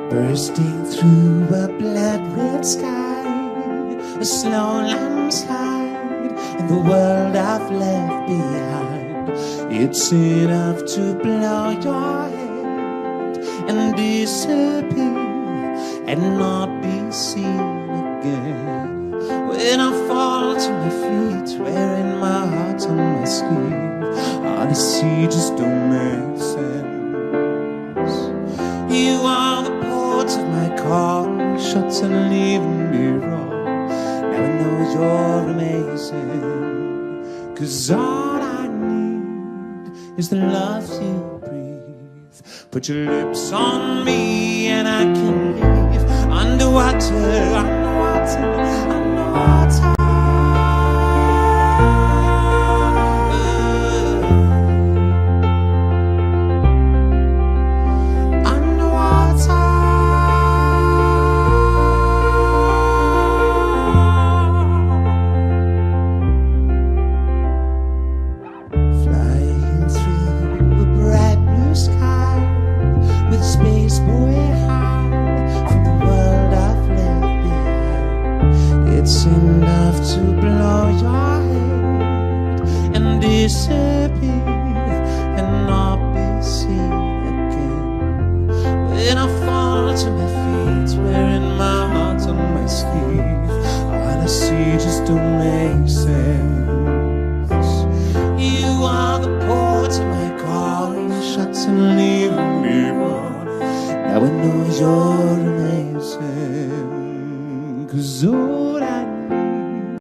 Bursting through a blood-red sky, a slow landslide in the world I've left behind. It's enough to blow your head and disappear and not be seen again. When I fall to my feet, wearing my heart on my sleeve, honestly just don't make sense. You are the port of my calling shots and leaving me wrong. Now I know you're amazing, 'cause all I need is the love you breathe. Put your lips on me and I can live underwater, underwater, underwater. Disappear and not be seen again. When I fall to my feet, wearing my heart on my sleeve, all I see just don't make sense. You are the port of my calling shots and leaving me wrong. Now I know you're amazing, 'cause all I need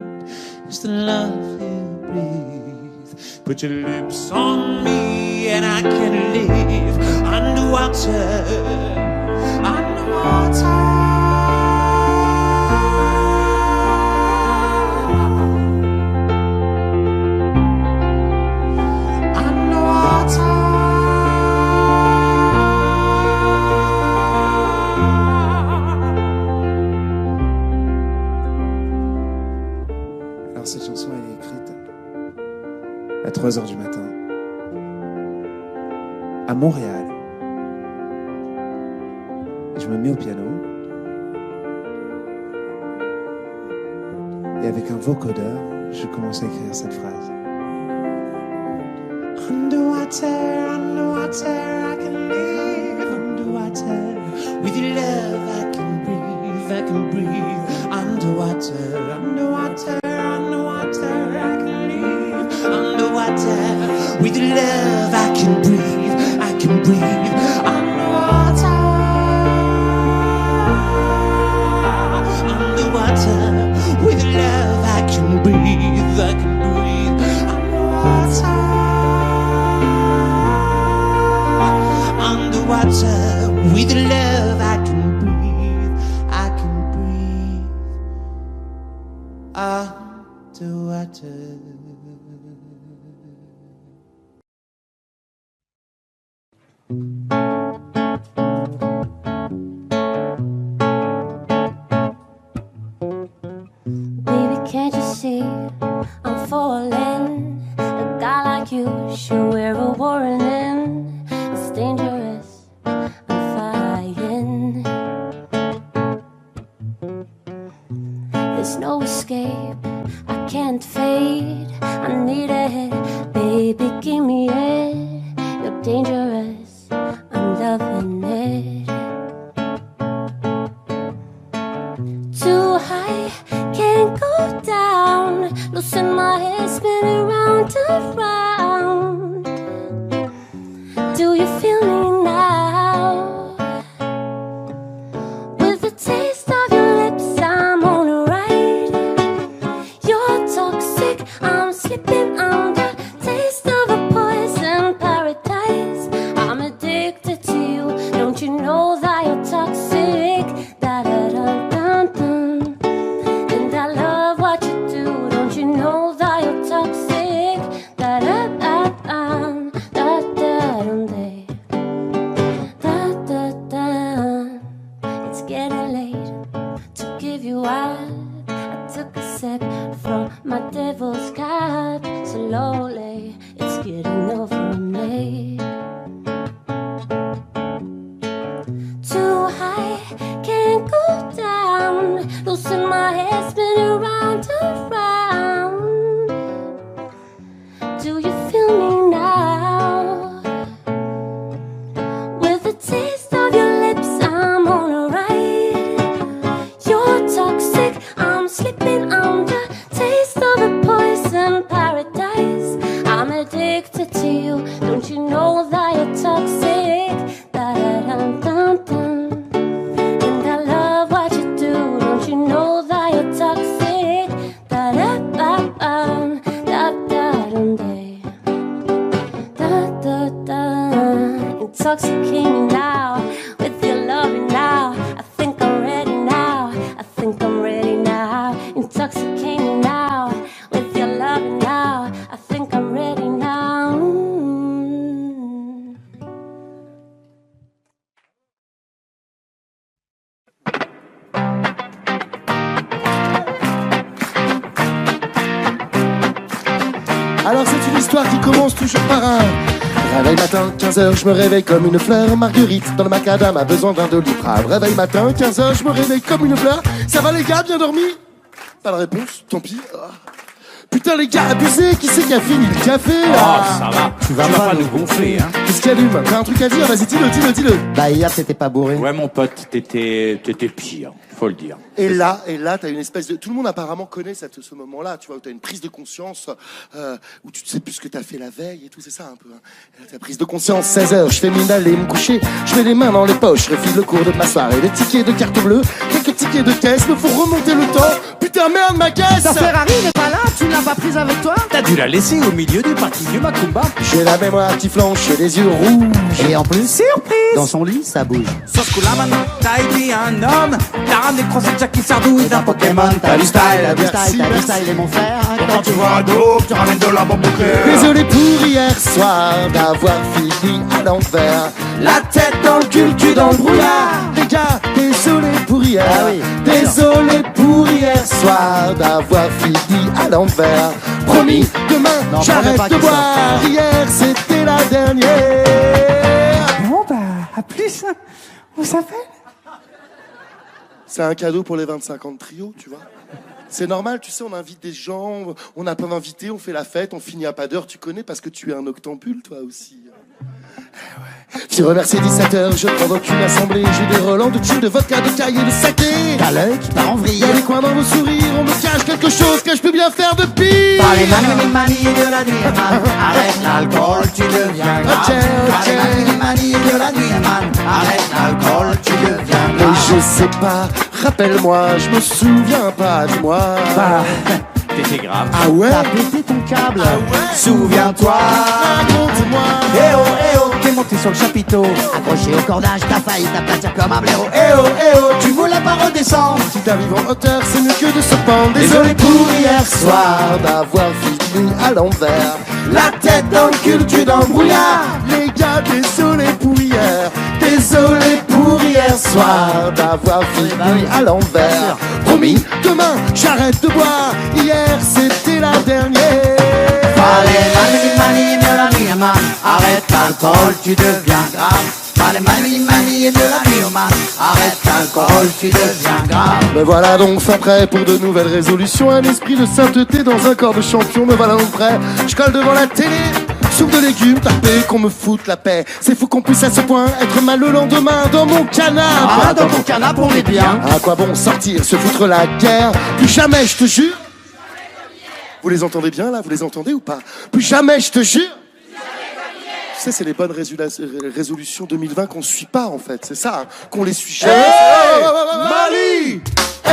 is the love you breathe. Put your lips on me and I can live underwater, underwater. Alors cette chanson elle est écrite à 3h du matin, à Montréal. Et je me mets au piano. Et avec un vocodeur, je commence à écrire cette phrase. Underwater, underwater, I can live underwater. With your love I can breathe, I can breathe. Underwater, underwater, underwater, I can live underwater. With your love I can breathe, I can breathe. Underwater, underwater. With your love I can breathe, I can breathe. Underwater, underwater. With your love I can breathe, I can breathe. Underwater. Baby, can't you see I'm falling? A guy like you should wear a warning. It's dangerous, I'm flying. There's no escape, I can't fade. I need it, baby, give me it. You're dangerous, I'm loving it. Too high, can't go down. Losing my head, spinning round and round. Do you feel me now? With the taste of your lips, I'm on a ride. You're toxic, I'm slipping under. Taste of a poison paradise. I'm addicted to you, don't you know that you're toxic? Da-da-dum-dum-dum. And I love what you do, don't you know that you're toxic? Da-da-da-dum, da-da-dum-day. Da-da-dum. It's getting late to give you up. I took a sip, from my devil's cap. Slowly, it's getting over me. Too high, can't go down. Losing my head, spinning round and round. Do you feel me now? With the taste of your lips, I'm on a ride. You're toxic, I'm slipping under. Taste of a poison paradise. I'm addicted to you. Don't you know that you're toxic? Da-da-dum-dum-dum. And I love what you do. Don't you know that you're toxic? Da-da-ba-bum, da-da-dum-day. Da-da-da. Intoxicating now with your loving now. I think I'm ready now. I think I'm ready now. Intoxicating now with your loving now. I think I'm ready now. Alors c'est une histoire qui commence toujours par un réveil matin, 15h, je me réveille comme une fleur. Marguerite, dans le macadam, a besoin d'un 2 litres. Réveil matin, 15h, je me réveille comme une fleur. Ça va les gars, bien dormi? Pas de réponse, tant pis. Putain les gars, abusés, qui c'est qui a fini le café là? Ça va, tu vas pas nous gonfler, hein. Qu'est-ce qu'il allume? T'as un truc à dire? Vas-y, dis-le. Bah hier t'étais pas bourré. Ouais mon pote, t'étais pire, faut le dire. Et là, t'as une espèce de... Tout le monde apparemment connaît ce moment-là, tu vois, où t'as une prise de conscience, où tu ne sais plus ce que t'as fait la veille et tout, c'est ça un peu. Hein. Et là, t'as prise de conscience, 16h, je fais mine d'aller me coucher, je mets les mains dans les poches, je refile le cours de ma soirée, des tickets de carte bleue, quelques tickets de caisse, me font remonter le temps. Putain merde, ma caisse! Ta Ferrari n'est pas là, tu ne l'as pas prise avec toi? T'as dû la laisser au milieu du parking du Macumba. J'ai la mémoire qui flanche, j'ai les yeux rouges. Et en plus, Surprise! dans son lit, ça bouge. Sauf que là maintenant, t'as été un homme. T'as ramené 3 Jackie Sardou et d'un Pokémon. T'as du style, Merci, t'as du merci. style, et mon frère. Quand tu vois un dos, tu ramènes de la bombe au cœur. Désolé pour hier soir d'avoir fini à l'envers. La tête dans le cul dans le brouillard. Les gars, désolé pour hier. Ah oui, Désolé pour hier soir d'avoir fini à l'envers. Promis, demain, Non, promets j'arrête pas de qu'il boire. sorte. Hier, c'était la dernière. Bon bah, à plus. On s'appelle. C'est un cadeau pour les 25 ans de trio, tu vois. C'est normal, tu sais, on invite des gens, on n'a pas invité, on fait la fête, on finit à pas d'heure, tu connais, parce que tu es un octambule, toi aussi. J'ai remercié 17h, je provoque une assemblée, j'ai des relents de gin, de vodka, de caille et de saké. T'as l'œil qui part en vrille. Il y a des coins dans vos sourires, on me cache quelque chose que je peux bien faire de pire. Par les manies de la nuit, man. Arrête l'alcool, tu deviens grave. Par les manies de la nuit, man. Arrête l'alcool, tu deviens Mais grave. je sais pas, rappelle-moi, je me souviens pas de moi. T'étais grave. Ah ouais? T'as pété ton câble. Souviens-toi. Raconte-moi. Eh oh, t'es monté sur le chapiteau. Accroché au cordage, t'as failli t'aplatir comme un blaireau. Eh oh, Tu voulais pas redescendre. Si t'arrives en hauteur, c'est mieux que de se pendre. Désolé pour hier soir d'avoir fini à l'envers. La tête dans le cul dans le brouillard. Les gars, désolé pour hier. Désolé pour hier soir d'avoir fini à l'envers. Promis, demain, j'arrête de boire. Hier, c'était la dernière. Par les manies de la nuit, man. Arrête l'alcool, tu deviens grave. Par les manies de la nuit, man. Arrête l'alcool, tu deviens grave. Me voilà donc fin prêt pour de nouvelles résolutions. Un esprit de sainteté dans un corps de champion. Me voilà donc prêt, je colle devant la télé. Soupe de légumes, tapé, qu'on me foute la paix. C'est fou qu'on puisse à ce point être mal le lendemain dans mon canapé. Ah, dans ton canapé, on est bien. À quoi bon sortir, se foutre la guerre? Plus jamais, je te jure. Vous les entendez bien là? Vous les entendez ou pas? Plus jamais, je te jure. Tu sais, c'est les bonnes résolutions 2020 qu'on suit pas en fait. C'est ça, hein, qu'on les suit jamais. Mali. Eh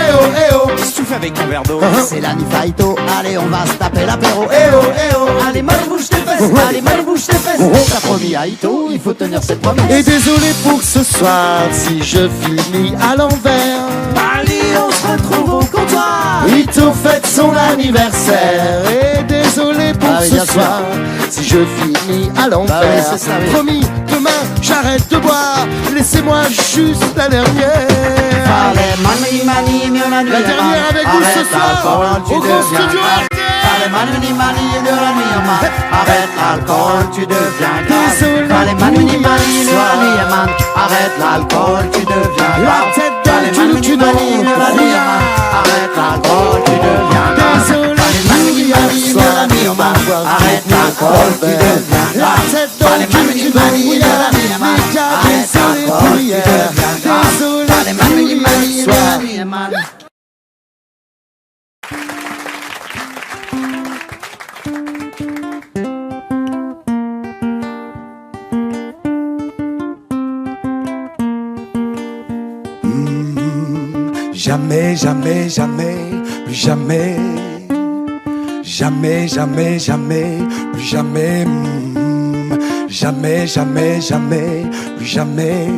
oh. Qu'est-ce que tu fais avec ton verre d'eau? C'est la Nifaito, allez on va se taper l'apéro. Eh oh. Allez mal bouge tes fesses, allez mal bouge tes fesses. T'as promis à Ito, il faut tenir ses promesses. Et désolé pour ce soir si je finis à l'envers. Mali, on se retrouve au comptoir. Ito fête son anniversaire. Et désolé pour Ah oui, ce bien sûr. soir si je finis mis à l'envers. Bah oui, c'est ça, oui. Promis, demain j'arrête de boire. Laissez-moi juste la dernière. La dernière avec vous ce soir au grand studio RTL. Arrête l'alcool, tu deviens grave. Désolé, Fallait mani mani de la nuit, man. Arrête l'alcool, tu deviens grave. La tête dans le Fallait cul, mani mani de la nuit, man. Arrête l'alcool, tu deviens grave. Désolé, Fallait mani mani de la nuit, man. Arrête l'alcool, tu deviens la grave. tête dans le Fallait mani cul, mani de la nuit, man. Arrête l'alcool, tu deviens grave. Fallait mani mani de la nuit, man. Jamais, jamais, jamais, plus jamais. Jamais, jamais, jamais, plus jamais. Jamais, jamais, jamais, plus jamais.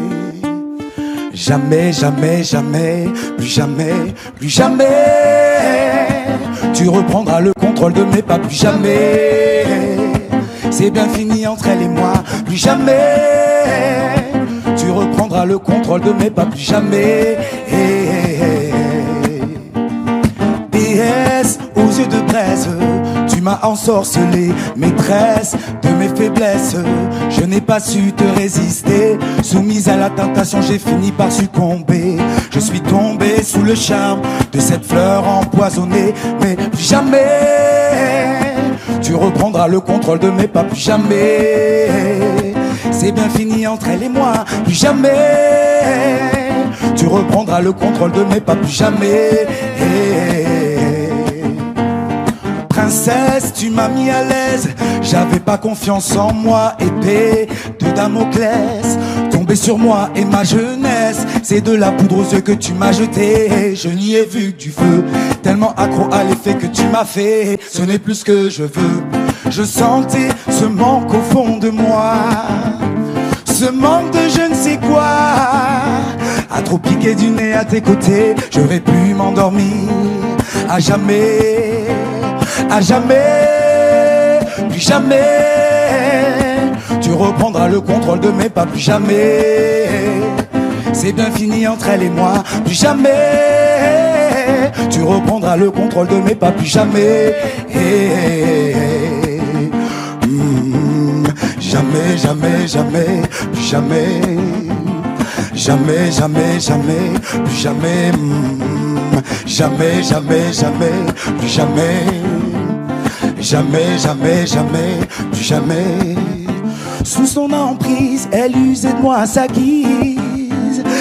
Jamais, jamais, jamais, plus jamais, plus jamais. Tu reprendras le contrôle de mes pas, plus jamais. C'est bien fini entre elle et moi, plus jamais. Tu reprendras le contrôle de mes pas, plus jamais. PS aux yeux de braise, tu m'as ensorcelé, maîtresse de mes faiblesses. Je n'ai pas su te résister, soumise à la tentation, j'ai fini par succomber. Je suis tombé sous le charme de cette fleur empoisonnée, mais plus jamais tu reprendras le contrôle de mes pas, plus jamais. C'est bien fini entre elle et moi, plus jamais. Tu reprendras le contrôle de mes pas, plus jamais. Princesse, tu m'as mis à l'aise. J'avais pas confiance en moi. Épée de Damoclès tombée sur moi et ma jeunesse. C'est de la poudre aux yeux que tu m'as jeté. Je n'y ai vu que du feu, tellement accro à l'effet que tu m'as fait. Ce n'est plus ce que je veux. Je sentais ce manque au fond de moi, ce manque de je ne sais quoi. À trop piquer du nez à tes côtés, j'aurais pu m'endormir à jamais, à jamais, plus jamais. Tu reprendras le contrôle de mes pas, plus jamais. C'est bien fini entre elle et moi, plus jamais. Tu reprendras le contrôle de mes pas, plus jamais. Jamais, jamais, jamais, plus jamais. Jamais, jamais, jamais, plus jamais. Jamais, jamais, jamais, plus jamais. Jamais, jamais, jamais, plus jamais. Sous son emprise, elle usait de moi à sa guise.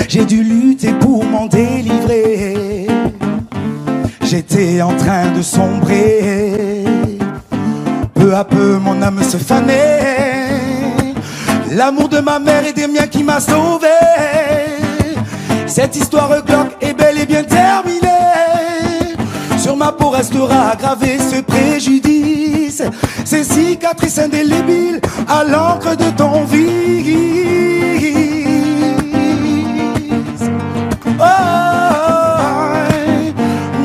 J'ai dû lutter pour m'en délivrer. J'étais en train de sombrer. Peu à peu, mon âme se fanait. L'amour de ma mère et des miens qui m'a sauvé. Cette histoire glauque est bel et bien terminée. Sur ma peau restera gravé ce préjudice, ces cicatrices indélébiles à l'encre de ton vice. Oh,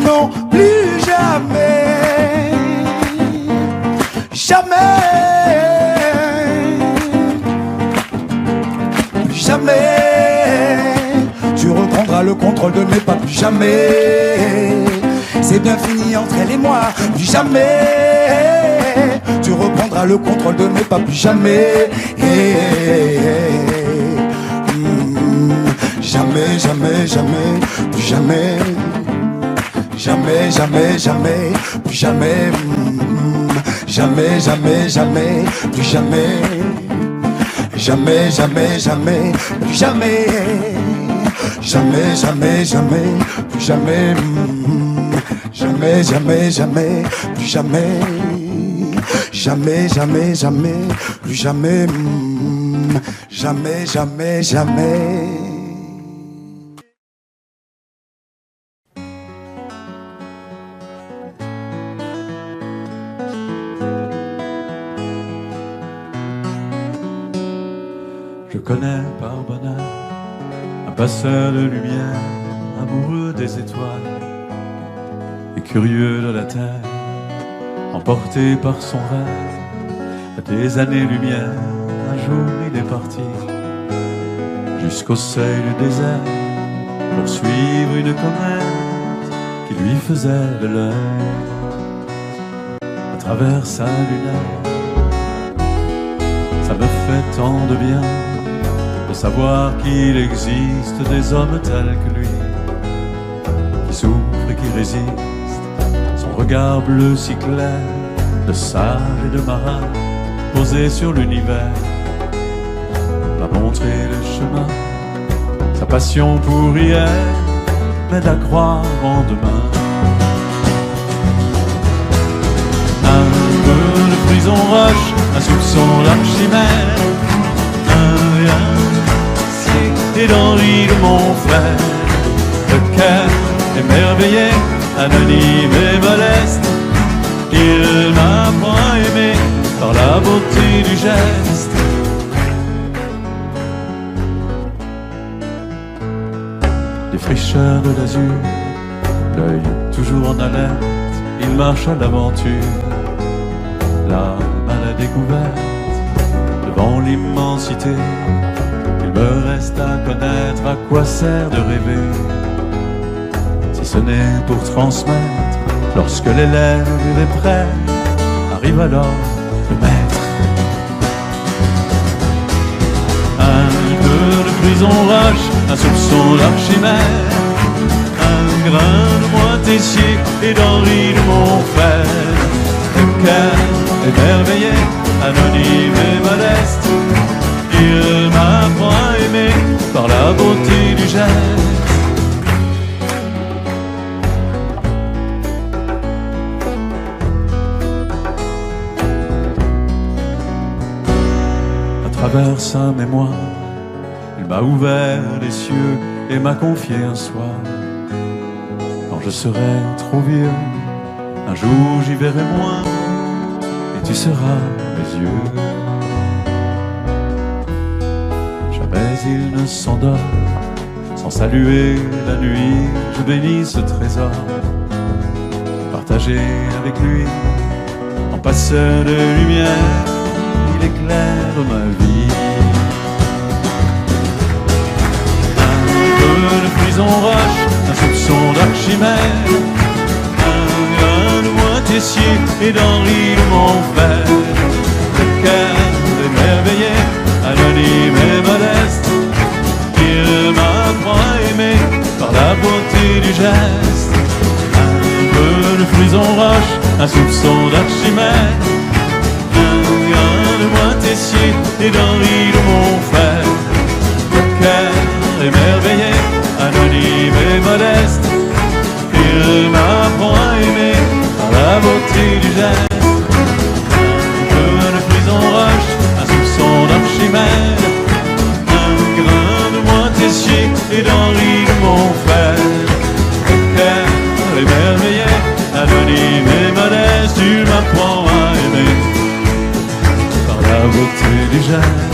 non, plus jamais, jamais. Jamais tu reprendras le contrôle de mes pas, plus jamais. C'est bien fini entre elle et moi, plus jamais. Tu reprendras le contrôle de mes pas, plus jamais. Jamais, jamais, jamais, plus jamais. Jamais, jamais, jamais, plus jamais. Jamais, jamais, jamais, plus jamais. Jamais, jamais, jamais, plus jamais. Jamais, jamais, jamais, plus jamais. Jamais, jamais, jamais, plus jamais. Jamais, jamais, jamais, plus jamais. Jamais, jamais, jamais. Je connais par bonheur un passeur de lumière, amoureux des étoiles et curieux de la terre, emporté par son rêve. des années-lumière, un jour il est parti jusqu'au seuil du désert pour suivre une comète qui lui faisait de l'œil à travers sa lunette. Ça me fait tant de bien de savoir qu'il existe des hommes tels que lui, qui souffrent et qui résistent, son regard bleu si clair, de sage et de marin, posé sur l'univers, m'a montré le chemin. Sa passion pour hier m'aide à croire en demain. Un peu de prison roche, un soupçon d'Archimède, un rien et d'Henri de mon frère. Le cœur émerveillé, anonyme et modeste, il m'apprend à aimer par la beauté du geste. Des fricheurs de l'azur, l'œil toujours en alerte, il marche à l'aventure, l'âme à la découverte, devant l'immensité. Il me reste à connaître à quoi sert de rêver, si ce n'est pour transmettre. Lorsque l'élève est prêt, arrive alors le maître. Un peu de prison roche, un soupçon d'Archimède, un grain de Montessier et d'Henri de mon frère. Le cœur émerveillé, anonyme et modeste, il m'apprend à aimer par la beauté du geste. À travers sa mémoire, il m'a ouvert les cieux et m'a confié un soir. Quand je serai trop vieux, un jour j'y verrai moins, et tu seras mes yeux. Jamais il ne s'endort, sans saluer la nuit, je bénis ce trésor, partagé avec lui, en passeur de lumière, il éclaire ma vie. Un peu de prison roche, un soupçon d'Archimède, un grain de Montessier et d'Henri de mon frère. Le cœur émerveillé, anonyme et modeste, il m'apprend à aimer par la beauté du geste. Un peu de prison roche, un soupçon d'Archimède, un grain de Montessier et d'Henri de mon frère. Le cœur émerveillé, anonyme et modeste, il m'apprend à aimer par la beauté du geste. Un peu de prison roche, un soupçon d'Archimède, un grain de Montessier et d'Henri de mon frère. Le cœur émerveillé, anonyme et modeste, il m'apprend à aimer par la beauté du geste.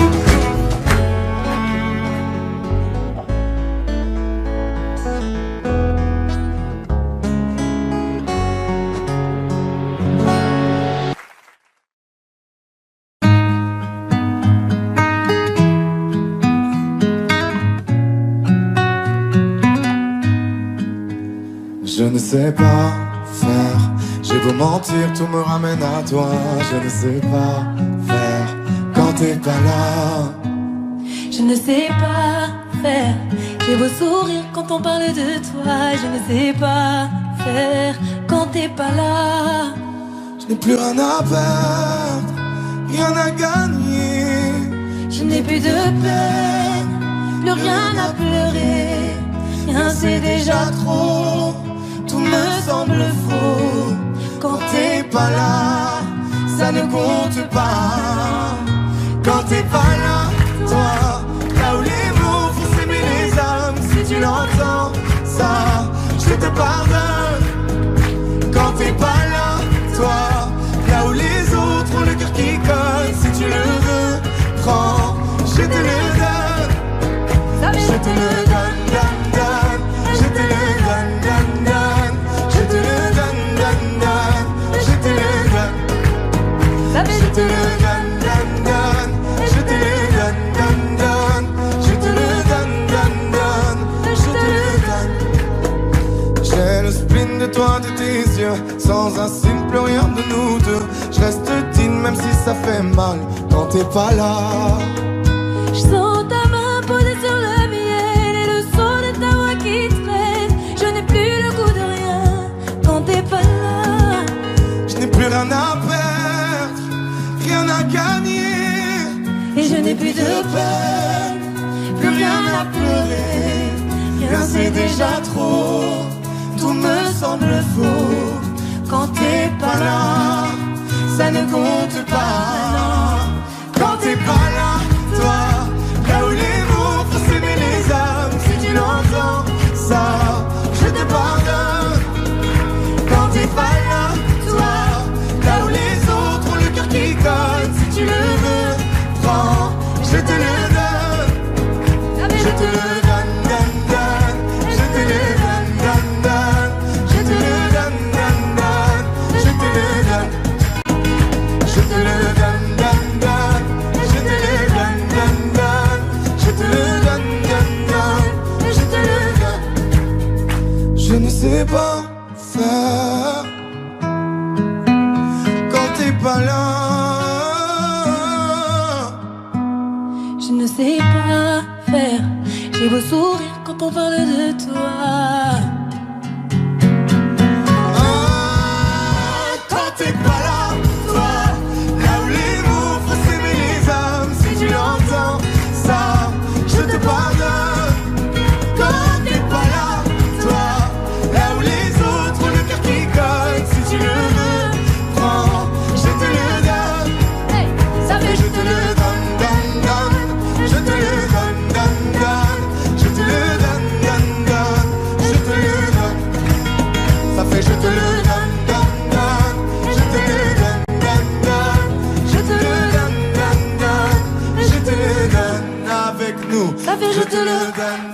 Je ne sais pas faire, j'ai beau mentir, tout me ramène à toi. Je ne sais pas faire quand t'es pas là. Je ne sais pas faire, j'ai beau sourire quand on parle de toi. Je ne sais pas faire quand t'es pas là. Je n'ai plus rien à perdre, rien à gagner. Je n'ai plus de peine, plus rien à pleurer. Rien c'est déjà trop, tout me semble faux. Quand t'es pas là, ça ne compte pas. Quand t'es pas là, toi, là où les mots font s'aimer les âmes. Si tu l'entends, ça, je te pardonne. Quand t'es pas là, toi, là où les autres ont le cœur qui colle. Si tu le veux, prends, je te le donne. Je te le donne, donne, donne. Je te le donne, donne, donne. Je te le donne, donne, donne. Je te le donne. Je te le donne. mal quand t'es pas là. Je sens ta main posée sur la mienne et le son de ta voix qui traîne. Je n'ai plus le goût de rien quand t'es pas là. Je n'ai plus rien à perdre, rien à gagner. Et je n'ai plus de peine, plus rien à pleurer. Rien c'est déjà trop, tout me semble faux. Quand t'es pas là, ça ne compte pas. Quand t'es pas là, toi, là où les mots font s'aimer les âmes. Si tu l'entends, ça, je te pardonne. Quand t'es pas là, toi, là où les autres ont le cœur qui cogne. Si tu le veux, prends, je te le donne. Je te le donne, donne, donne. Je te le donne, donne, donne. Je te le donne, donne, donne. Je te le donne. Je te le donne, donne, donne. Je te le donne, donne, donne. Je te le donne, donne, donne. Je te le donne. Je ne sais pas faire quand t'es pas là. Je ne sais pas faire. J'ai beau sourire quand on parle de toi. Quand t'es pas là, toi, là où les mots font s'aimer les âmes. Si tu l'entends, ça, je te pardonne. Quand t'es pas là, toi, là où les autres ont le cœur qui cogne. Si tu le veux, prends, je te le donne. Hey, ça fait Je te le donne, donne, donne. Je te le donne, donne, donne. Je te le donne, donne, donne. Je te le donne. Ça fait je te le donne, donne, donne. Je te le donne, donne, donne. Je te le donne, donne, donne. Je te le donne avec nous. Ça fait je te le donne.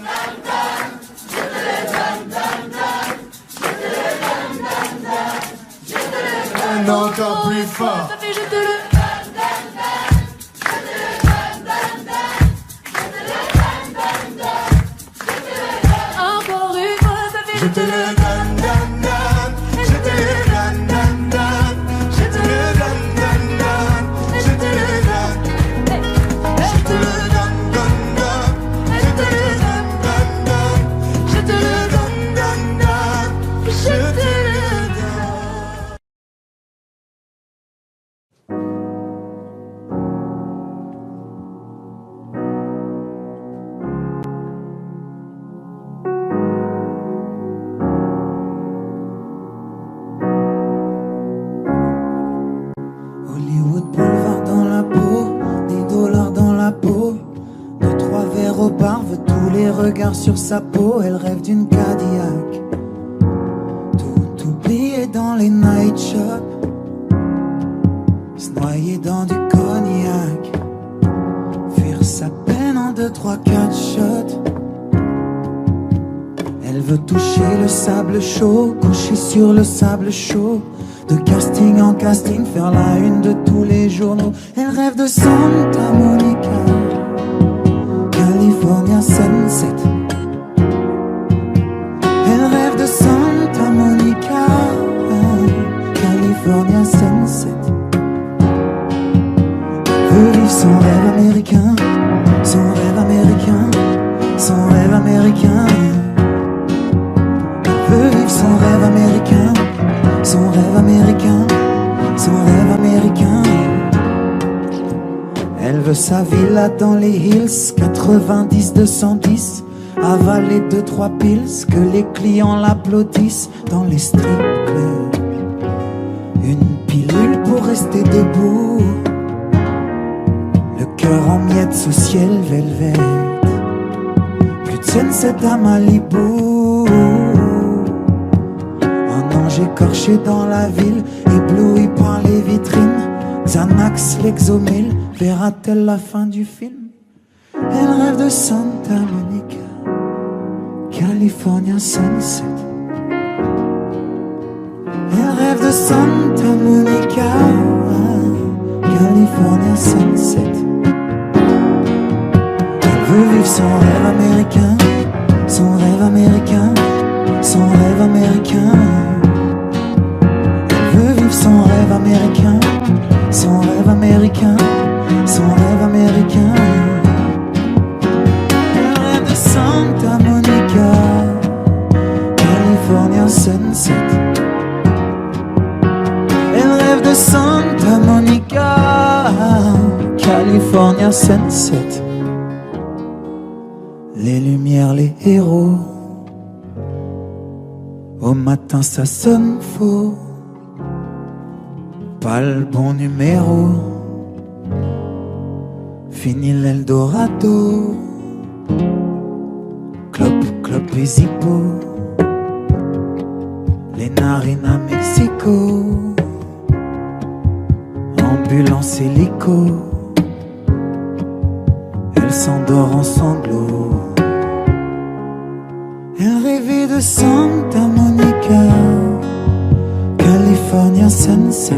Encore plus fort. Ça fait je te le encore une fois. Ça fait Je te le donne, donne, donne. Je te le donne, donne, donne. Je te le donne, donne, donne. Je te le donne. Je te le donne, donne, donne. Je te le donne, donne, donne. Je te le donne, donne, donne. Je te le donne. Hollywood Boulevard dans la peau, des dollars dans la peau. 2-3 verres au bar, veut tous les regards sur sa peau. Elle rêve d'une Cadillac, tout oublié dans les night shops, se noyer dans du cognac, fuir sa peine en 2-3-4 shots. Elle veut toucher le sable chaud, coucher sur le sable chaud. De casting en casting, faire la une de tous les journaux. Elle rêve de Santa Monica, California Sunset. Elle rêve de Santa Monica, California Sunset. Veut vivre son rêve américain, son rêve américain, son rêve américain. Veut vivre son rêve américain, son rêve américain, son rêve américain. Elle veut sa villa dans les hills, 90-210, avaler 2-3 pills, que les clients l'applaudissent dans les strip clubs. Une pilule pour rester debout, le cœur en miettes sous ciel velvet. Plus de sunset à Malibu, écorché dans la ville, ébloui par les vitrines. Xanax, l'exomil, verra-t-elle la fin du film? Elle rêve de Santa Monica, California Sunset. Elle rêve de Santa Monica, California Sunset. Elle veut vivre son rêve américain, son rêve américain, son rêve américain. Son rêve américain, son rêve américain. rêve de Santa Monica, California sunset. Les lumières, les héros. Au matin ça sonne faux, pas le bon numéro. Fini l'Eldorado, clope, clope et zippo, les narines à Mexico, ambulance hélico, elle s'endort en sanglots. Elle rêvait de Santa Monica, California sunset.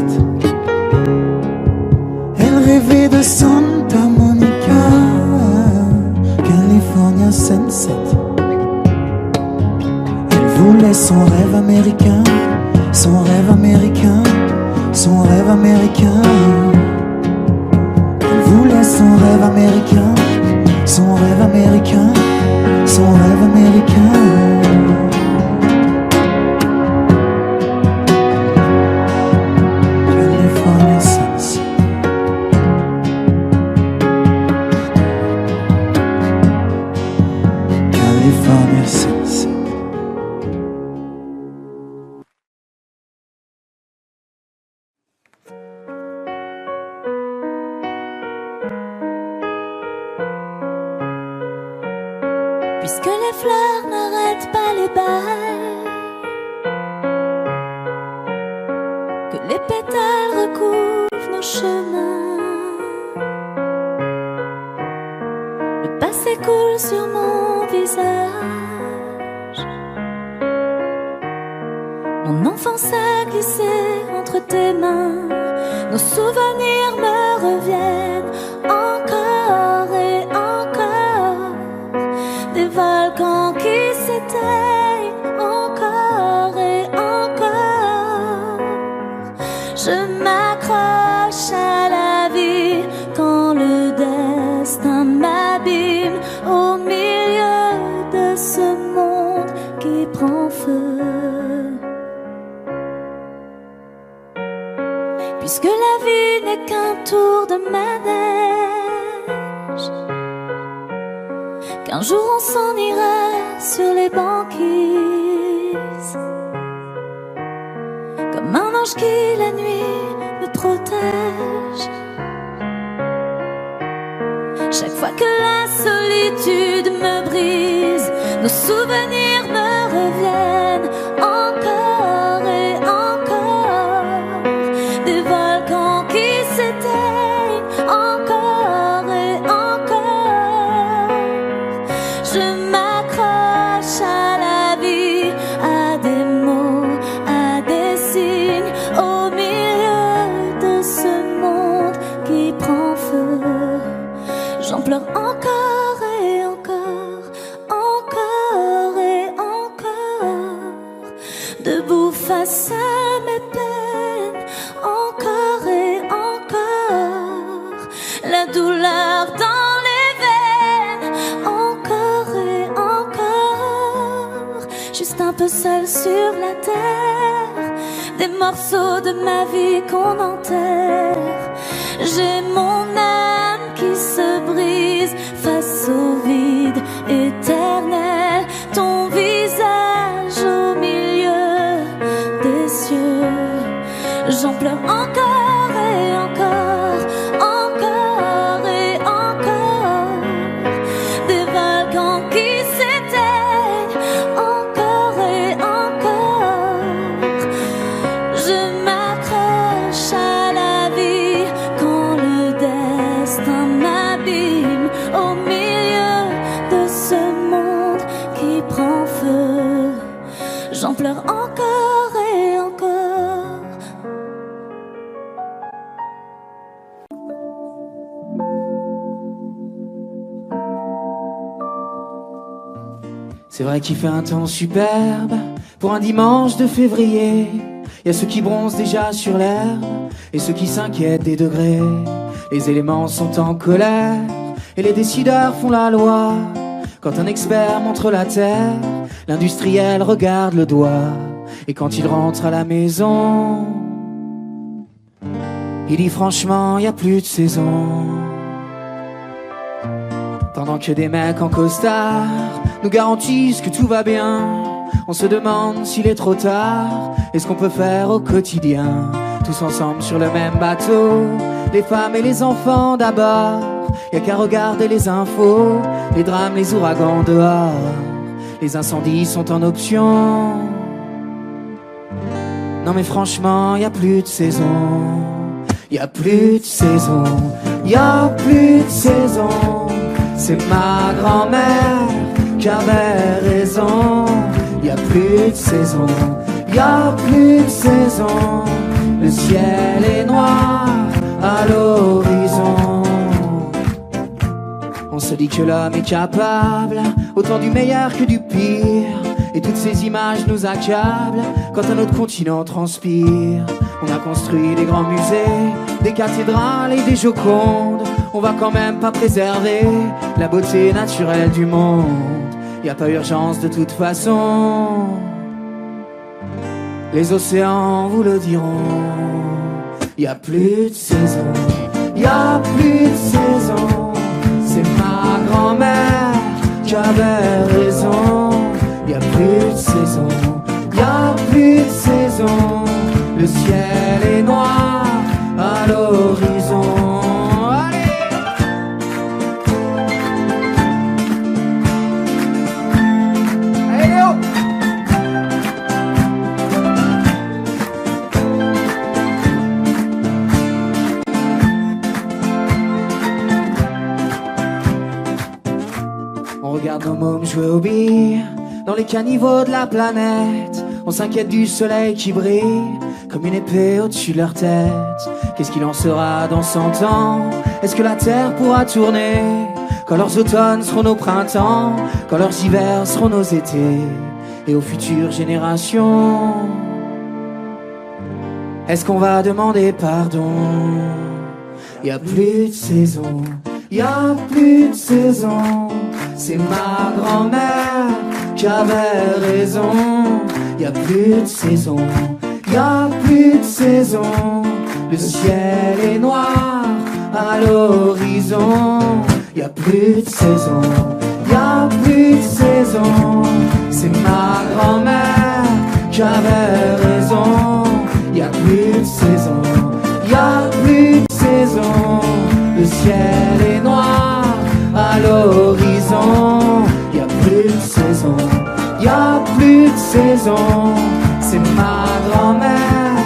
Elle rêvait de Santa Monica, California sunset. Elle voulait son rêve américain, son rêve américain, son rêve américain. Elle voulait son rêve américain, son rêve américain, son rêve américain. California sunset. California sunset. Puisque les fleurs n'arrêtent pas les balles, que les pétales recouvrent nos chemins, le passé coule sur mon visage. Mon enfance a glissé entre tes mains, nos souvenirs me reviennent encore et encore. Des volcans qui s'éteignent encore et encore. Je m'accroche à la vie quand le destin m'abîme au milieu de ce monde qui prend feu. Puisque la vie n'est qu'un tour de manège, qu'un jour on s'en ira sur les banquises, comme un ange qui la nuit me protège. Chaque fois que la solitude me brise, nos souvenirs me reviennent encore et encore. Des volcans qui s'éteignent encore et encore. Je m'accroche à la vie, à des mots, à des signes, au milieu de ce monde qui prend feu. J'en pleure encore et encore, encore et encore, debout face à mes peines, encore et encore, la douleur dans les veines, encore et encore, juste un peu seul sur la terre, des morceaux de ma vie qu'on enterre. J'ai mon âme qui se brise face au vide éternel, ton visage au milieu des cieux. J'en pleure encore et encore, encore et encore, des volcans qui s'éteignent encore et encore. Je m'accroche à la vie quand le destin m'abîme au milieu de ce monde qui prend feu. J'en pleure encore et encore. C'est vrai qu'il fait un temps superbe pour un dimanche de février. Y a ceux qui bronzent déjà sur l'herbe et ceux qui s'inquiètent des degrés. Les éléments sont en colère et les décideurs font la loi. Quand un expert montre la terre, l'industriel regarde le doigt. Et quand il rentre à la maison, Il dit franchement, y a plus de saison. Pendant que des mecs en costard nous garantissent que tout va bien, on se demande s'il est trop tard et ce qu'on peut faire au quotidien. Tous ensemble sur le même bateau, les femmes et les enfants d'abord. Y'a qu'à regarder les infos, les drames, les ouragans dehors. Les incendies sont en option. Non mais franchement, y a plus de saison. Y a plus de saison. Y a plus de saison. C'est ma grand-mère qui avait raison. Y a plus de saison. Y a plus de saison. Le ciel est noir à l'horizon. On se dit que l'homme est capable autant du meilleur que du pire. Et toutes ces images nous accablent quand un autre continent transpire. On a construit des grands musées, des cathédrales et des Jocondes. On va quand même pas préserver la beauté naturelle du monde. Y a pas urgence de toute façon. Les océans vous le diront. Y a plus de saison. Y a plus de saison. C'est ma grand-mère qui avait raison. Y a plus de saison. Y a plus de saison. Le ciel est noir à l'horizon. Allez Léo! On regarde nos mômes jouer aux billes dans les caniveaux de la planète. On s'inquiète du soleil qui brille comme une épée au-dessus de leur tête. Qu'est-ce qu'il en sera dans 100 ans? Est-ce que la terre pourra tourner quand leurs automnes seront nos printemps, quand leurs hivers seront nos étés? Et aux futures générations, est-ce qu'on va demander pardon? Y a plus de saison. Y a plus de saison. C'est ma grand-mère qui avait raison. Y a plus de saison. Y a plus de saison. Le ciel est noir à l'horizon. Y a plus de saison. Y a plus de saison. C'est ma grand-mère qui avait raison. Y a plus de saison. Y a plus de saison. Le ciel est noir à l'horizon. Y a plus de saison. Y a plus de saison. C'est ma grand-mère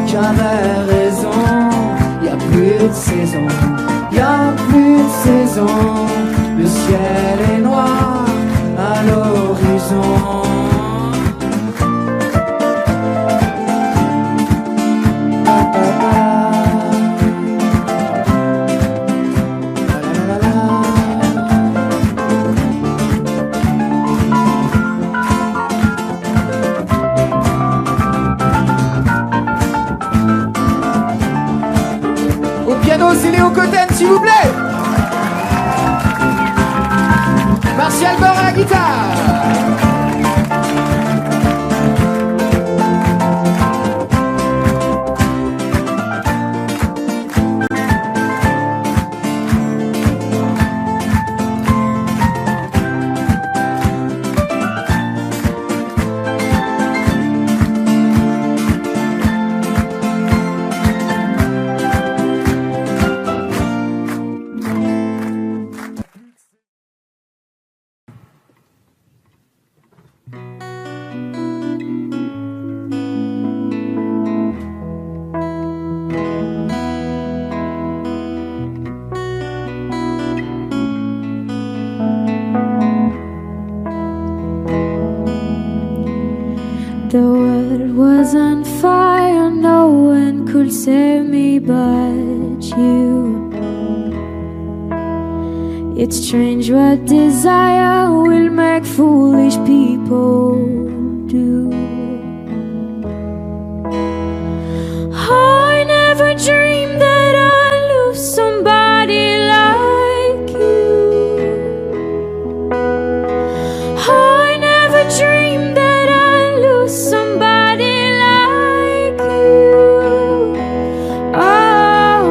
qui avait raison. Y a plus de saison. Y a plus de saison. Le ciel est noir à l'horizon. C'est Léo Cotten, s'il vous plaît. Martial Bord à la guitare. The world was on fire, no one could save me but you. It's strange what desire will make foolish people do. I never dreamed that I'd lose somebody like you. I never dreamed that I'd lose somebody like you. Oh,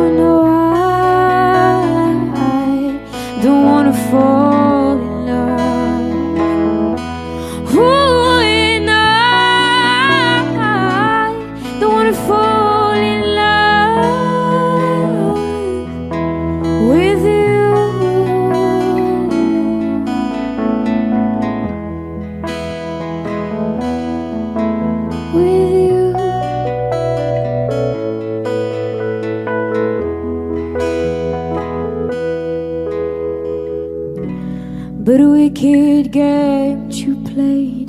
but a wicked game you played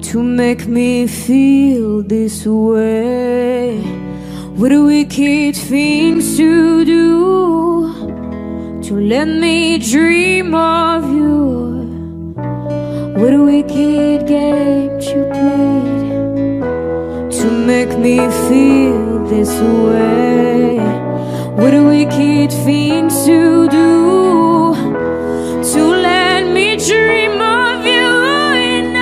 to make me feel this way. What a wicked things to do to let me dream of you. What a wicked game you played to make me feel this way. What a wicked things to do to let me dream of you. And I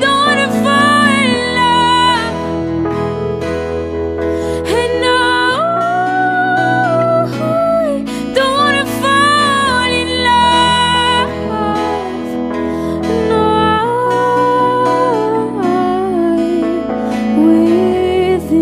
don't wanna fall in love. And I don't wanna fall in love. No, with you.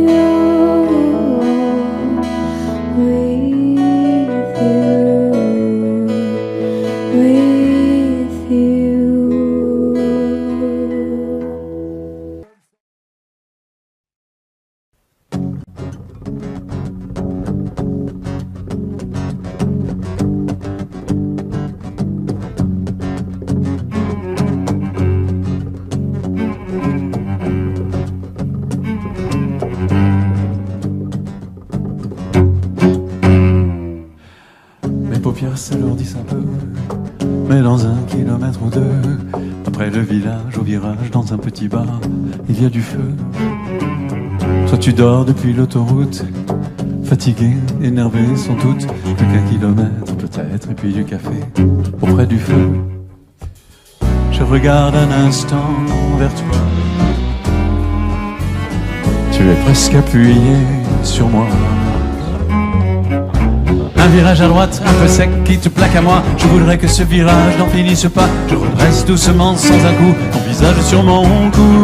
Mes paupières s'alourdissent un peu, mais dans 1 kilomètre ou 2, après le village, au virage, dans un petit bar, il y a du feu. Toi tu dors depuis l'autoroute, fatigué, énervé sans doute, plus qu'1 kilomètre peut-être, et puis du café, auprès du feu. Je regarde un instant vers toi, tu es presque appuyé sur moi. Un virage à droite, un peu sec, qui te plaque à moi. Je voudrais que ce virage n'en finisse pas. Je redresse doucement sans un coup ton visage sur mon cou.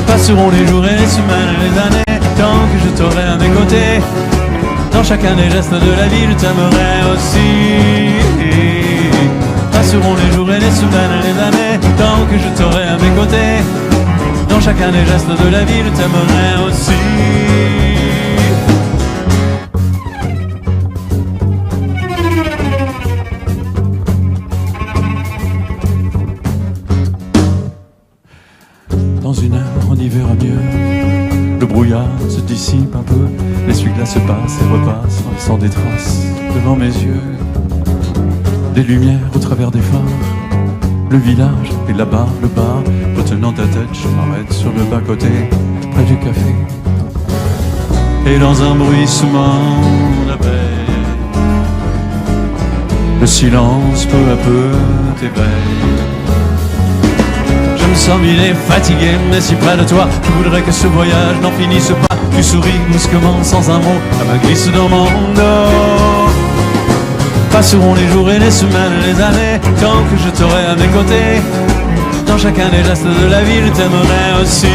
Passeront les jours et les semaines et les années, tant que je t'aurai à mes côtés. Dans chacun des gestes de la vie, je t'aimerai aussi. Passeront les jours et les semaines et les années, tant que je t'aurai à mes côtés. Dans chacun des gestes de la vie, je t'aimerai aussi. Dans 1 heure, on y verra mieux. Le brouillard se dissipe un peu, l'essuie-glace passe et repasse sans des traces devant mes yeux. Des lumières au travers des phares, le village et là-bas le bar. Retenant ta tête, je m'arrête sur le bas-côté, près du café. Et dans un bruissement d'abeilles, le silence peu à peu t'éveille. Je me sens vidé, fatigué, mais si près de toi. Je voudrais que ce voyage n'en finisse pas. Tu souris brusquement sans un mot, la main glisse dans mon dos. Passeront les jours et les semaines et les années, tant que je t'aurai à mes côtés. Dans chacun des gestes de la vie, je t'aimerai aussi.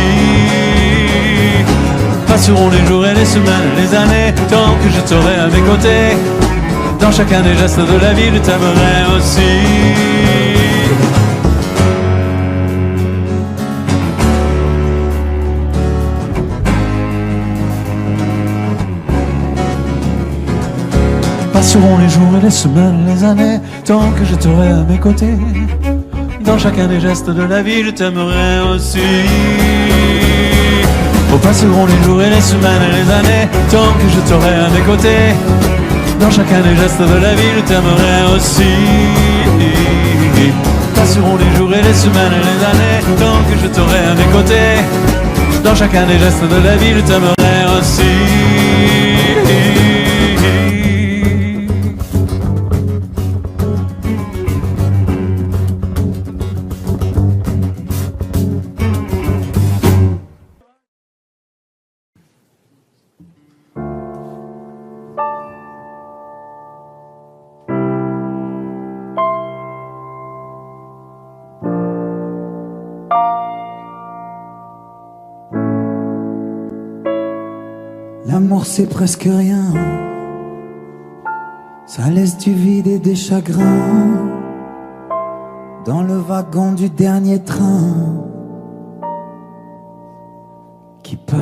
Passeront les jours et les semaines et les années, tant que je t'aurai à mes côtés. Dans chacun des gestes de la vie, je t'aimerai aussi. Passeront les jours et les semaines, les années, tant que je t'aurai à mes côtés. Dans chacun des gestes de la vie, je t'aimerai aussi. Oh, passeront les jours et les semaines et les années, tant que je t'aurai à mes côtés. Dans chacun des gestes de la vie, je t'aimerai aussi. Passeront les jours et les semaines et les années, tant que je t'aurai à mes côtés. Dans chacun des gestes de la vie, je t'aimerai aussi. L'amour c'est presque rien, ça laisse du vide et des chagrins dans le wagon du dernier train qui part.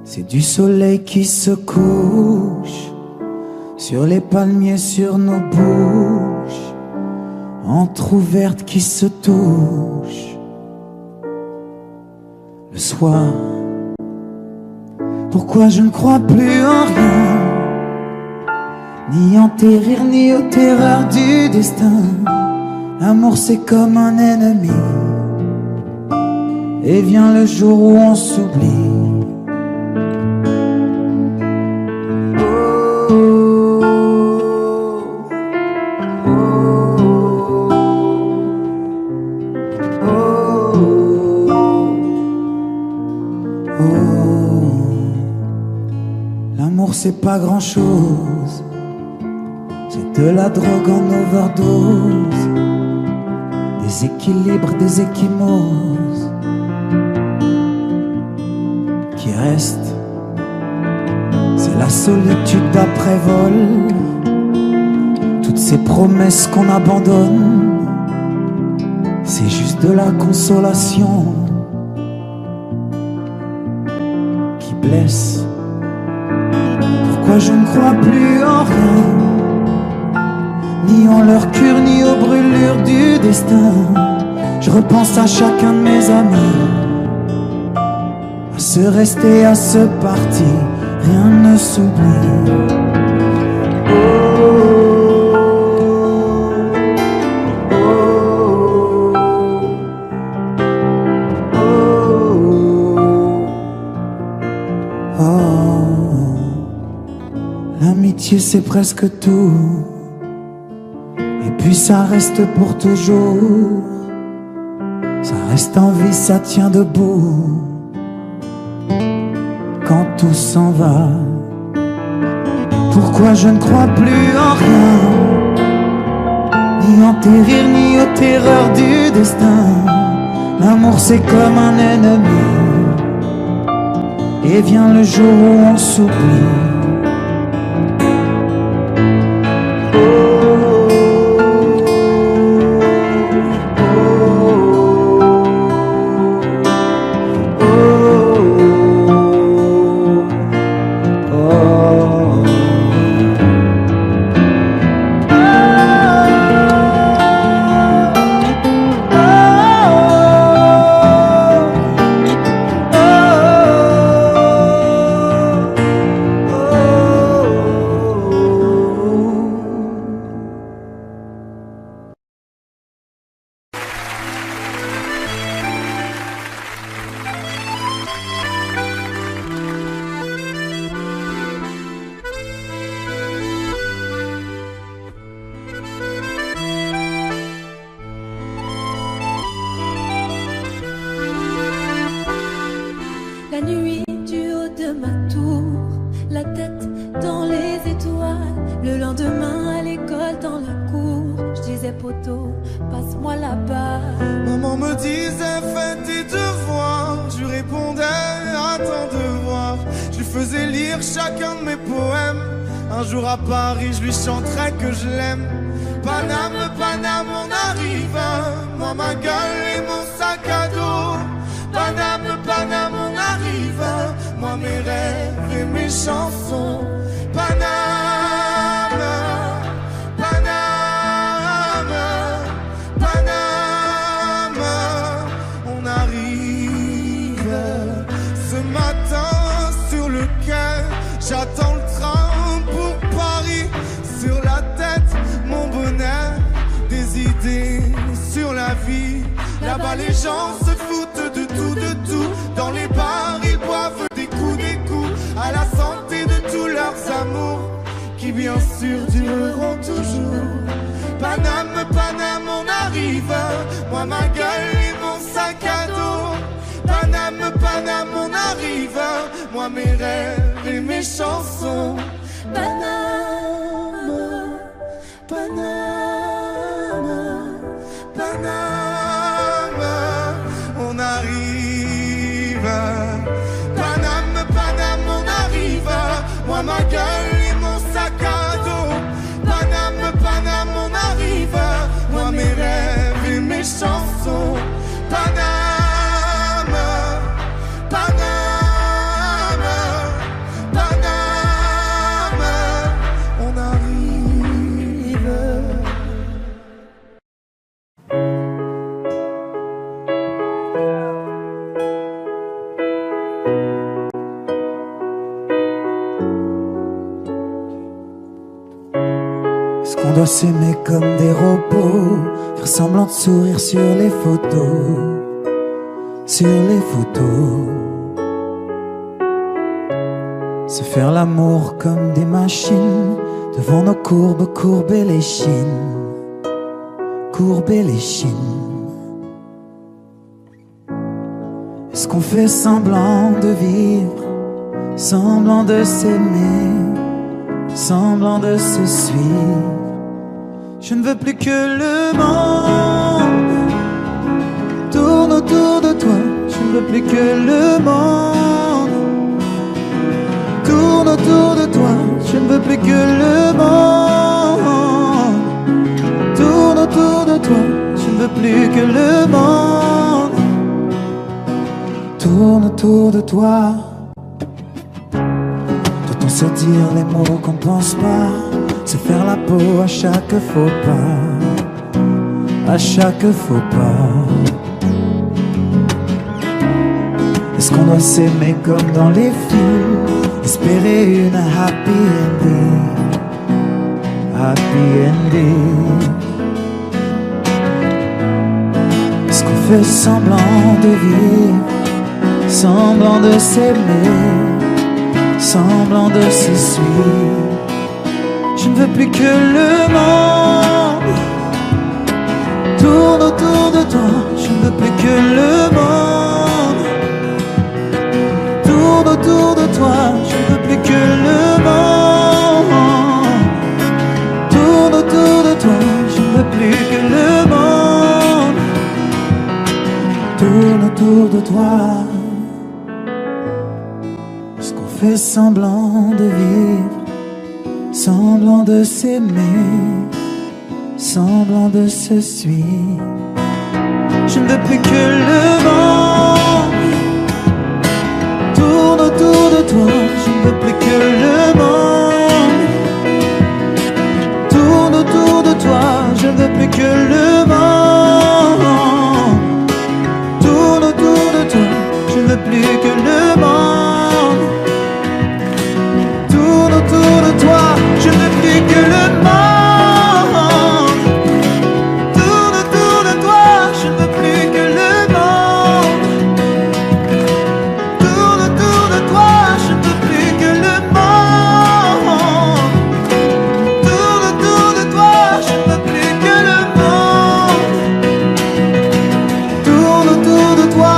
C'est du soleil qui se couche sur les palmiers, sur nos bouches entrouvertes qui se touchent. Le soir, pourquoi je ne crois plus en rien, ni en tes rires, ni aux terreurs du destin. L'amour c'est comme un ennemi, et vient le jour où on s'oublie. L'amour c'est pas grand chose, c'est de la drogue en overdose, des équilibres, des échymoses qui restent. C'est la solitude d'après-vol, toutes ces promesses qu'on abandonne, c'est juste de la consolation qui blesse. Pourquoi je ne crois plus en rien, ni en leur cure, ni aux brûlures du destin. Je repense à chacun de mes amis, à se rester, à se partir, rien ne s'oublie. L'amitié c'est presque tout, et puis ça reste pour toujours. Ça reste en vie, ça tient debout quand tout s'en va. Pourquoi je ne crois plus en rien, ni en tes rires, ni aux terreurs du destin. L'amour c'est comme un ennemi, et vient le jour où on s'oublie. La nuit du haut de ma tour, la tête dans les étoiles. Le lendemain à l'école dans la cour, je disais poteau, passe-moi là-bas. Maman me disait fais tes devoirs, je répondais à ton devoir. Je lui faisais lire chacun de mes poèmes. Un jour à Paris je lui chanterai que je l'aime. Paname, Paname, on arrive, moi ma gueule et mon sac à dos. Paname, Paname, on arrive, moi mes rêves et mes chansons. Paname, Paname, Paname, on arrive. Ce matin sur le quai, j'attends le train pour Paris. Sur la tête, mon bonnet, des idées sur la vie. Là-bas les gens se foutent de tout, de tout. Dans les bars ils boivent des coups, à la santé de tous leurs amours, qui bien sûr dureront toujours. Paname, Paname, on arrive, moi ma gueule et mon sac à dos. Paname, Paname, on arrive, moi mes rêves et mes chansons. Paname, Paname, Paname, on arrive. Paname, Paname, on arrive, moi ma gueule et mon sac à dos. Paname, Paname, on arrive, moi mes rêves et mes chansons. Paname, Paname, Paname, on arrive. Est-ce qu'on doit s'aimer comme des robots, faire semblant de sourire sur les photos, sur les photos, se faire l'amour comme des machines, devant nos courbes, courber les chines, courber les chines. Est-ce qu'on fait semblant de vivre, semblant de s'aimer, semblant de se suivre? Je ne veux plus que le monde tourne autour de toi. Je ne veux plus que le monde tourne autour de toi. Je ne veux plus que le monde tourne autour de toi. Je ne veux plus que le monde tourne autour de toi. Doit-on se dire les mots qu'on pense pas, se faire la peau à chaque faux pas, à chaque faux pas? Est-ce qu'on doit s'aimer comme dans les films, espérer une happy ending, happy ending? Est-ce qu'on fait semblant de vivre, semblant de s'aimer, semblant de se suivre? Je ne veux plus que le monde tourne autour de toi. Je ne veux plus que le monde tourne autour de toi. Je ne veux plus que le monde tourne autour de toi. Je ne veux plus que le monde tourne autour de toi. Est-ce qu'on fait semblant de vivre, semblant de s'aimer, semblant de se suivre? Je ne veux plus que le monde tourne autour de toi. Je ne veux plus que le monde tourne autour de toi. Je ne veux plus que le monde tourne autour de toi. Je ne veux plus que le monde tourne autour de toi. Je ne veux plus que le monde tourne autour de toi. Je ne veux plus que le monde tourne autour de toi. Je ne veux plus que le monde tourne autour de toi. Je ne veux plus que le monde tourne autour de toi.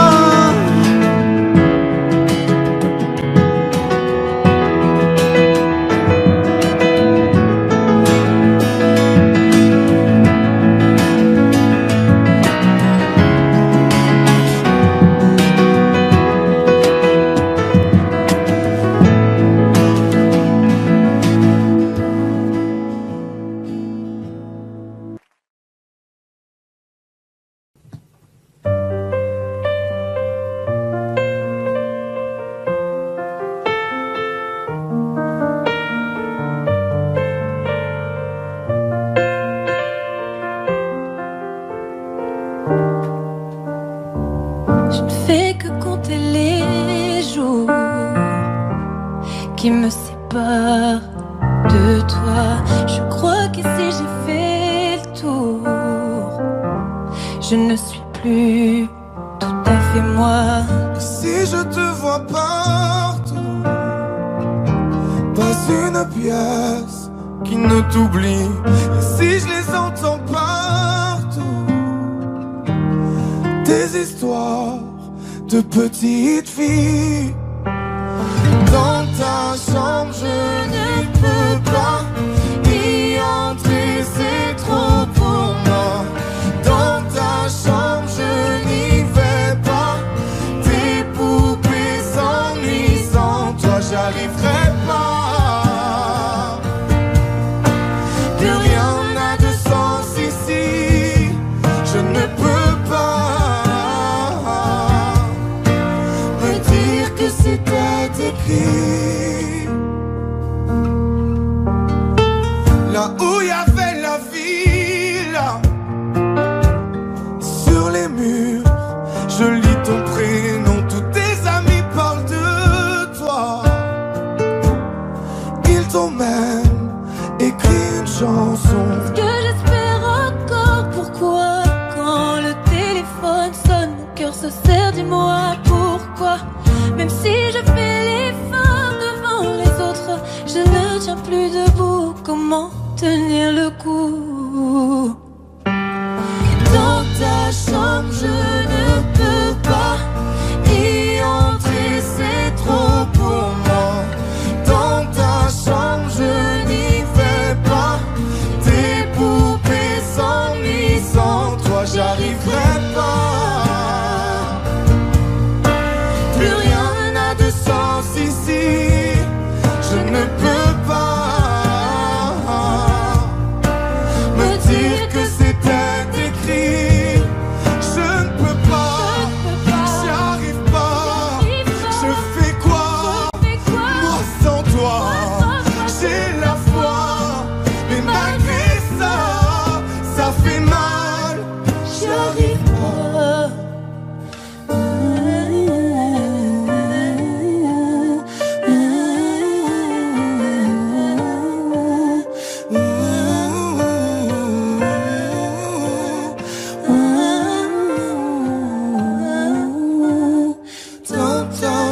Je ne fais que compter les jours qui me séparent de toi. Je crois qu'ici j'ai fait le tour. Je ne suis plus tout à fait moi. Et si je te vois partout, pas une pièce qui ne t'oublie. Et si je les entends partout, des histoires de petites filles. Dans ta chambre je ne peux pas y entrer, c'est trop pour moi. Dans ta chambre je n'y vais pas. Tes poupées s'ennuient, sans toi j'arriverai pas. Plus rien n'a de sens ici. Je ne peux pas me dire que c'était écrit. Là où il y avait la ville, sur les murs, je lis ton prénom. Tous tes amis parlent de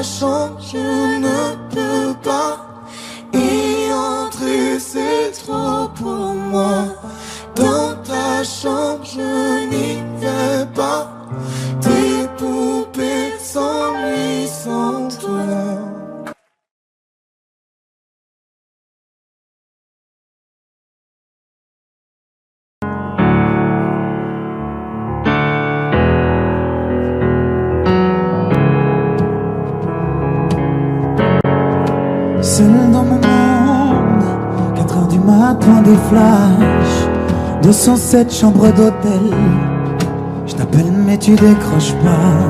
chambre, je ne peux pas y entrer, c'est trop pour moi. Dans ta chambre, je n'y vais pas. Tes poupées s'ennuient sans toi. Seul dans mon monde, 4 heures du matin, des flashs, 207 chambres d'hôtel. Je t'appelle mais tu décroches pas.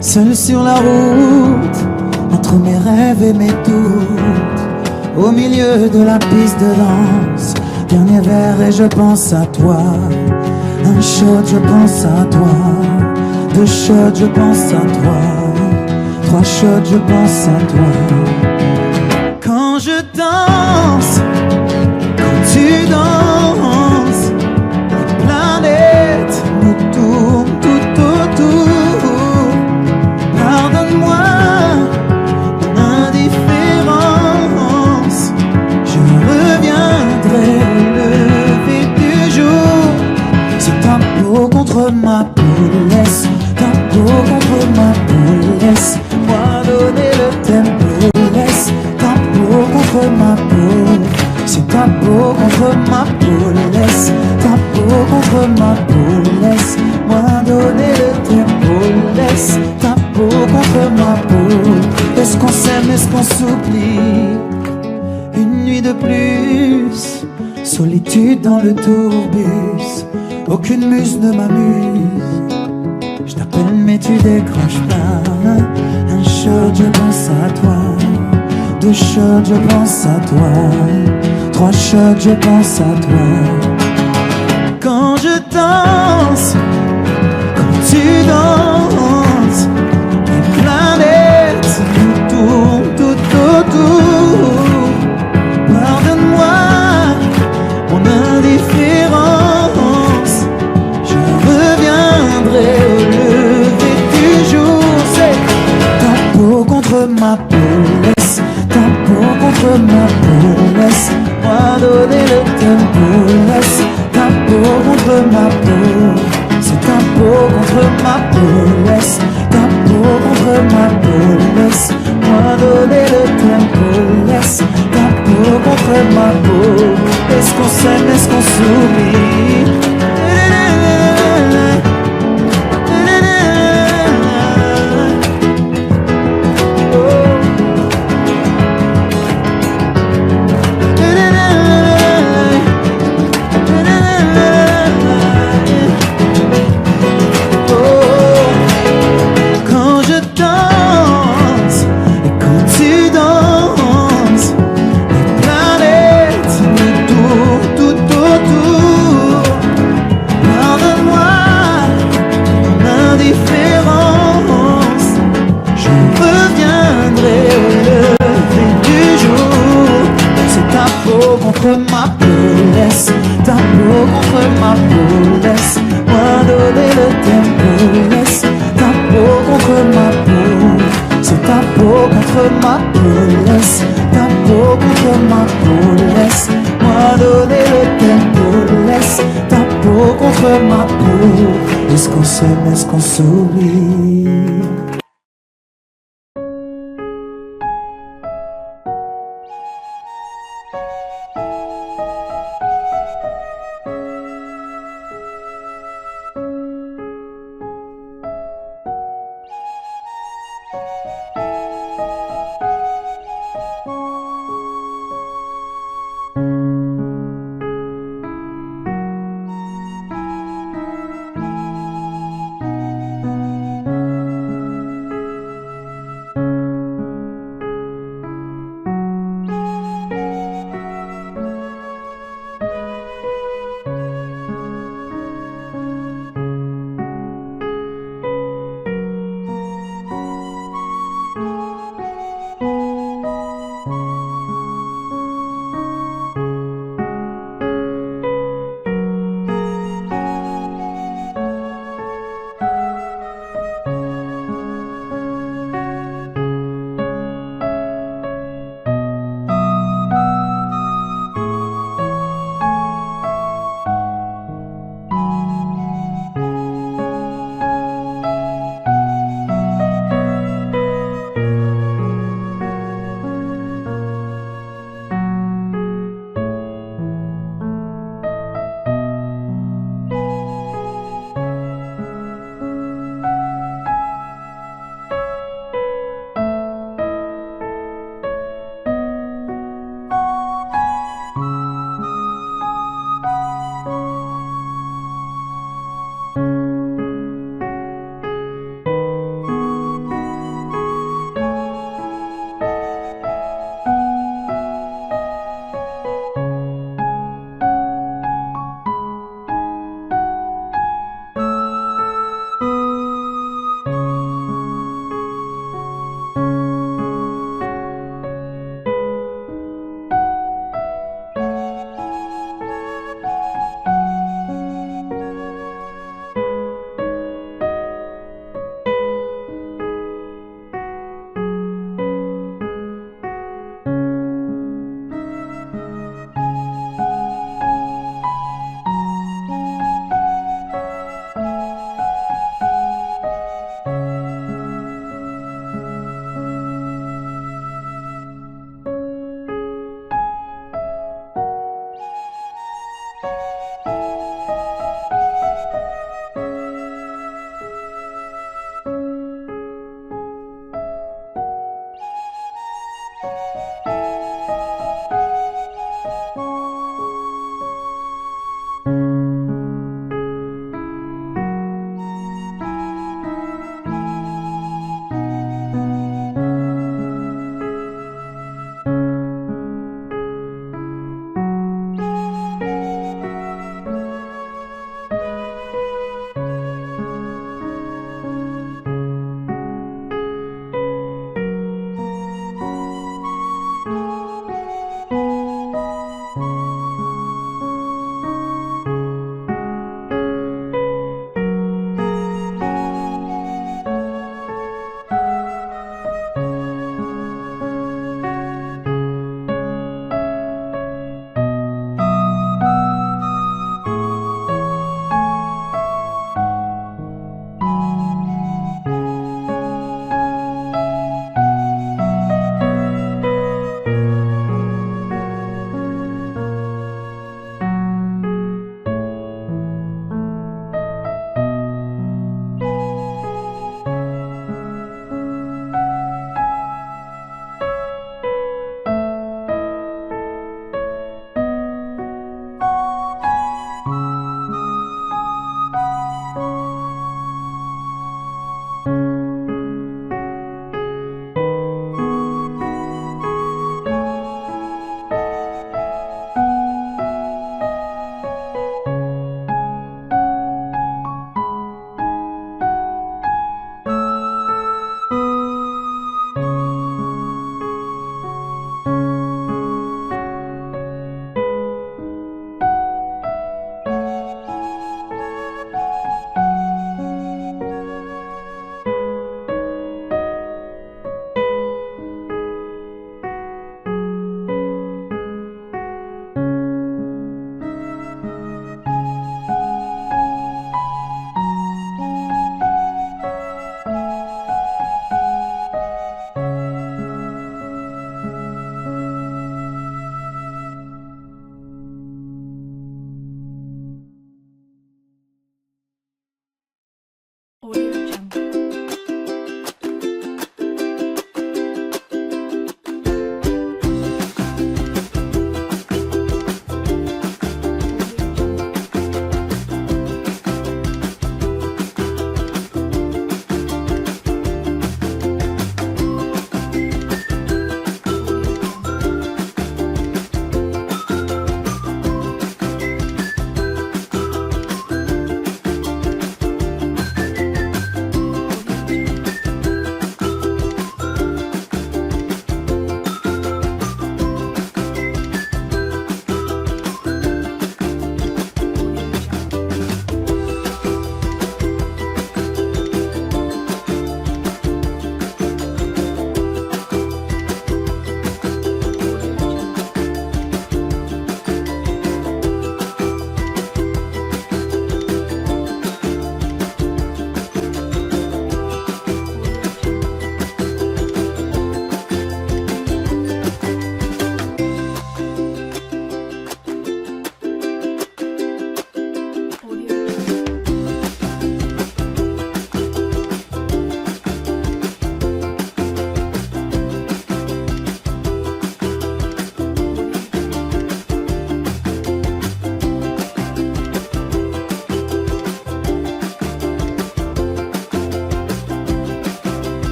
Seul sur la route, entre mes rêves et mes doutes, au milieu de la piste de danse, dernier verre et je pense à toi. Un shot, je pense à toi. 2 shots, je pense à toi. 3 shots, je pense à toi. Quand je danse, quand tu danses, les planètes nous tournent tout autour. Pardonne-moi mon indifférence, je reviendrai au lever du jour. C'est ta peau contre ma peau, laisse ta peau contre ma peau, laisse-moi donner le tempo, laisse contre ma peau, c'est ta peau contre ma peau, laisse ta peau contre ma peau, laisse-moi donner le tempo, laisse ta peau contre ma peau. Est-ce qu'on s'aime, est-ce qu'on s'oublie? Une nuit de plus, solitude dans le tourbus, aucune muse ne m'amuse. Je t'appelle mais tu décroches pas. Un shot, je pense à toi. 2 shots, je pense à toi. 3 shots, je pense à toi. Quand je danse, quand tu danses, les planètes nous tournent tout autour. Pardonne-moi mon indifférence, je reviendrai au lever du jour. C'est ta peau contre ma peau, ta peau contre ma peau, laisse-moi donner le tempo, laisse ta peau contre ma peau, c'est ta peau contre ma peau, laisse ta peau contre ma peau, laisse-moi donner le tempo, laisse ta peau contre ma peau. Est-ce qu'on s'aime, est-ce qu'on s'oublie? Contre ma peau, laisse ta peau contre ma peau, laisse-moi donner le tempo, laisse ta peau contre ma peau, c'est ta peau contre ma peau, laisse ta peau contre ma peau, laisse-moi donner le tempo, laisse ta peau contre ma peau. Est-ce qu'on s'aime, est-ce qu'on s'oublie?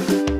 Thank